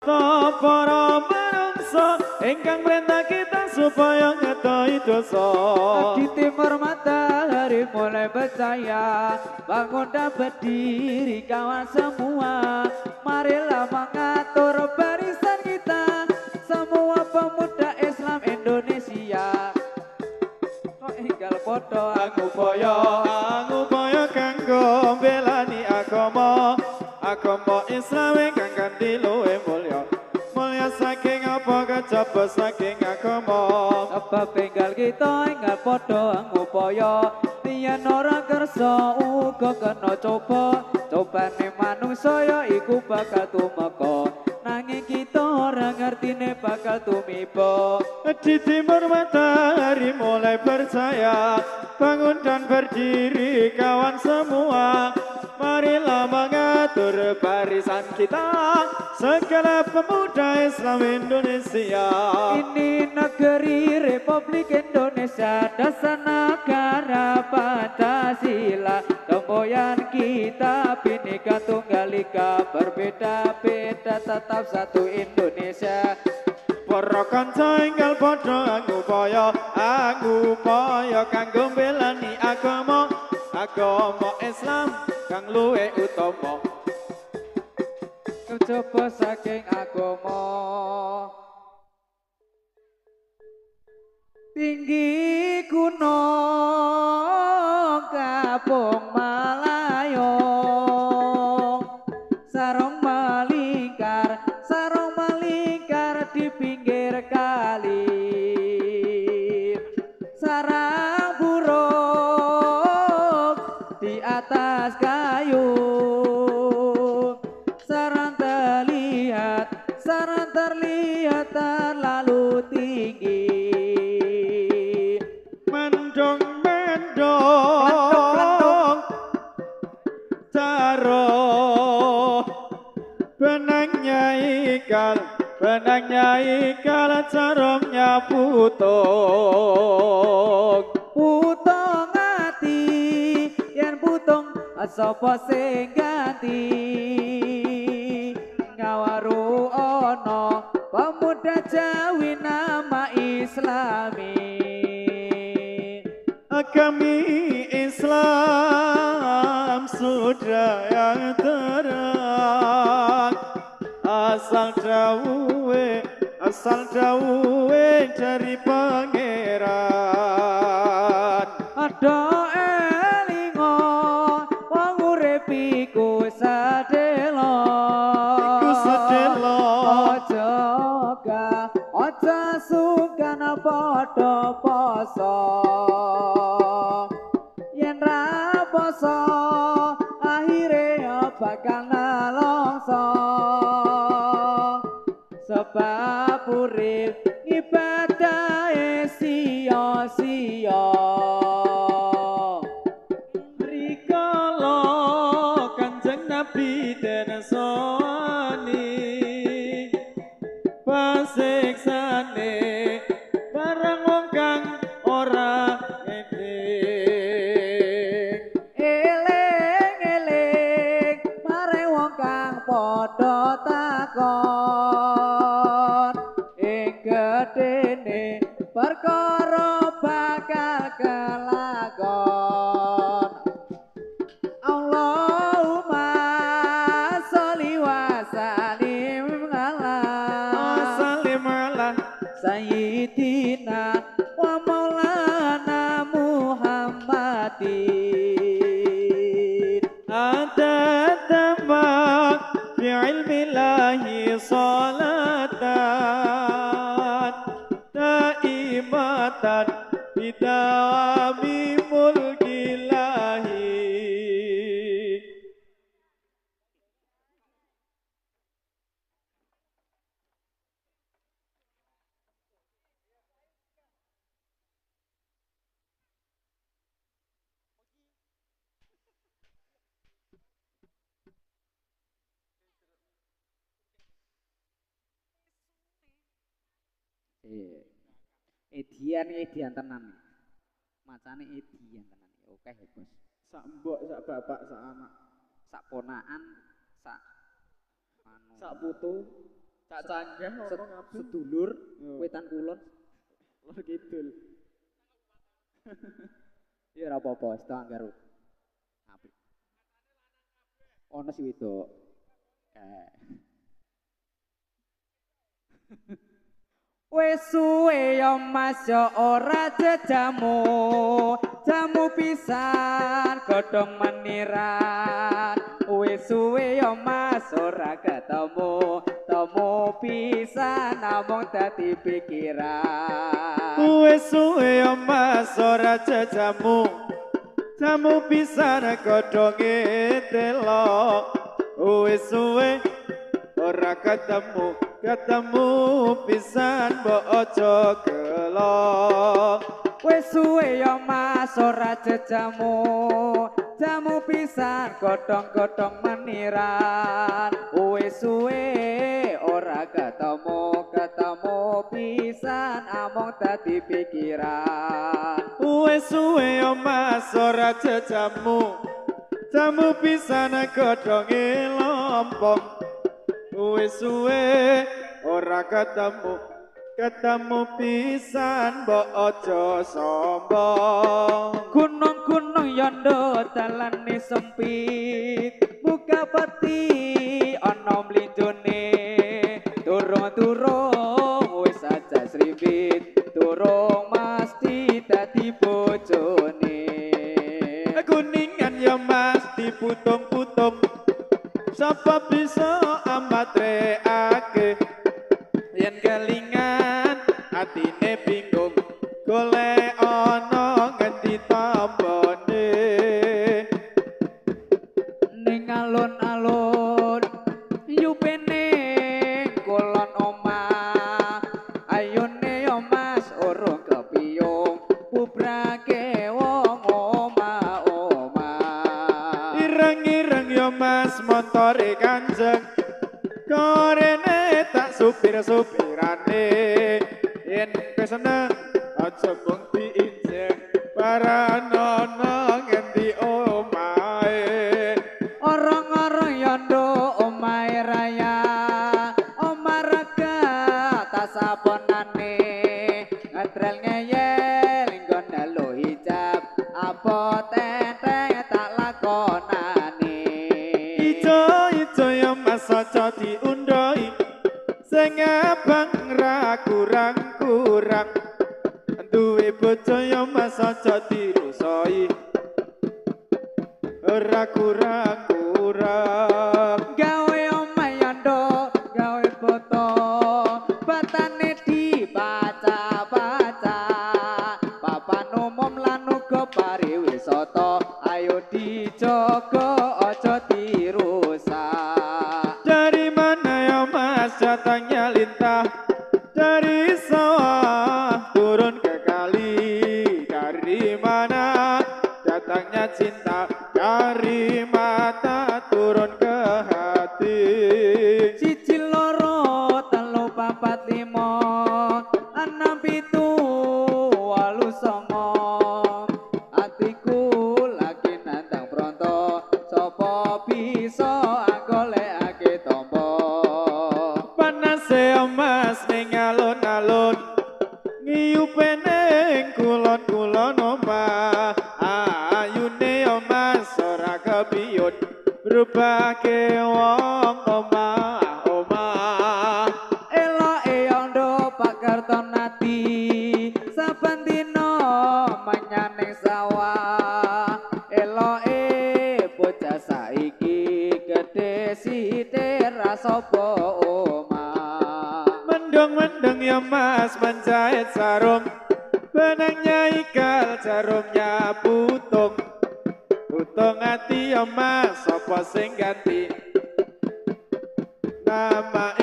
Kita para manungsa ingkang perintah kita supaya ngetahui dosa. Di timur matahari mulai bercahaya, bangun dan berdiri kawan semua. Marilah mengatur barisan kita, semua pemuda Islam Indonesia. Kok enggal podo Angupaya kanggo belani agama Islam ingkang kanthi luwih mulya saking apa kejaba saking agama. sebab enggal kita enggal podo ngupaya yen ora kersa uga kena cobane manungsa iku bakal tumeka nanging kita ora ngertine bakal tumiba. Di timur matahari mulai bercahaya, bangun dan berdiri kawan semua. Marilah mengatur barisan kita, segala pemuda Islam Indonesia. Ini negeri Republik Indonesia, dasar negara Pancasila. Semboyan kita Bhinneka Tunggal Ika, berbeda-beda tetap satu Indonesia. Para kanca enggal padha ngupaya kanggo mbelani agama Islam kang luwih utama. Kejaba saking agama tinggi gunung Kapung Malayong sarung melingkar di pinggir kali sarang burung di atas kayu sarang terlihat terlalu tinggi Mendong caro benangnya ikal caromnya putung ati yen putung sapa sing ganti ngawaru ana pemuda Jawi nama Islami. Kami Islam sudah yang terang, asal dawe dari pangeran. Ada elingo wong urip iku sadelo aja sungkan padha poso yen ra poso akhire bakal nelongso sebab urip ibadahe sia-sia. Rikala Kanjeng Nabi den sowani pasiksane bareng wong kang ora eling mare wong kang padha takon ing gedene perkara bakal kelakon. Allahumma sholli wa sallim ala sayyidina wa maulana Muhammadin. ada tambah fi ilmillahi salatan daimatan bidawami mulkilahi. Edian tenan. Macane edian tenan. Oke, Bos. Sak mbok, sak bapak, sak anak, Sak ponaan, sak sak putu. Cak Cangkeh ngomong apa? sedulur Yo. wetan kulon. Lor kidul. Ya ora apa-apa, wis tak karo. Apik. Ono sih wedok. Wes suwe ya Mas ya ora jejamu, jamu pisan godhong meniran. Wes suwe ya Mas ora ketemu, temu pisan namung dadi pikiran. Wes suwe ya Mas ora jajamu. Jamu pisan godhonge telo. Wes suwe ora ketemu pisan mbok aja gelo. Wes suwe ya Mas ora jejamu, jamu pisan godhong-godhong meniran. Wes suwe ora ketemu pisan among dadi pikiran. Wes suwe ya Mas ora jajamu. Jamu pisan godhonge lompong. Wes suwe ora ketemu pisan mbok aja sombong. Gunung-gunung yondo dalane sempit, buka peti ana mlinjone. Durung-durung wis aja sriwit, durung mesti dadi bojone. Kuningan ya Mas diputung-putung. Sapa bisa amatreake yen kelingan atine bingung golek ana ngendi tambane. Ning alun-alun yupene kulon omah, ayune yo Mas urung kepiyung bubrake wong omah-omah. Ireng-ireng ya Mas motore kanjeng korene tak supir-supirane yen kesana aja mung diinjek paranono ngendi omahe. Orang-orang yondo omahe raya, omah raga tak saponane, ngadrel ngeyel nggon lo hijab, apa teteh tak lakonane. Ijo-ijo ya Mas aja diundoi sing abang ra kurang-kurang. Duwe bojo ya Mas aja dirusoi ora kurang-kurang. Gawe omah yondo, gawe foto, batane dibaca-baca, papan umum lan uga pariwisata, ayo dijogo aja dirusak. Dari mana ya Mas datangnya lintah? Dari sawah turun ke kali. Dari mana datangnya cinta? Dari mata turun ke hati. Siji loro telu papat limo enam pitu walu songo, atiku lagi nantang pronto, sapa bisa golekake tombo. Panase ya Mas ning alun-alun ngiyupe ning kulon-kulon omah. Ayune ya Mas ora kepiyun berubahke wong omah-omah. Eloke yondo pakarton ati, saben dina manyaning sawah. Eloke bocah saiki gedhe sithik ra sapa omah. Mendung-mendung ya Mas menjahit sarung, benangnya ikal jarumnya putung. Putung hati ya Mas sapa sing ganti nama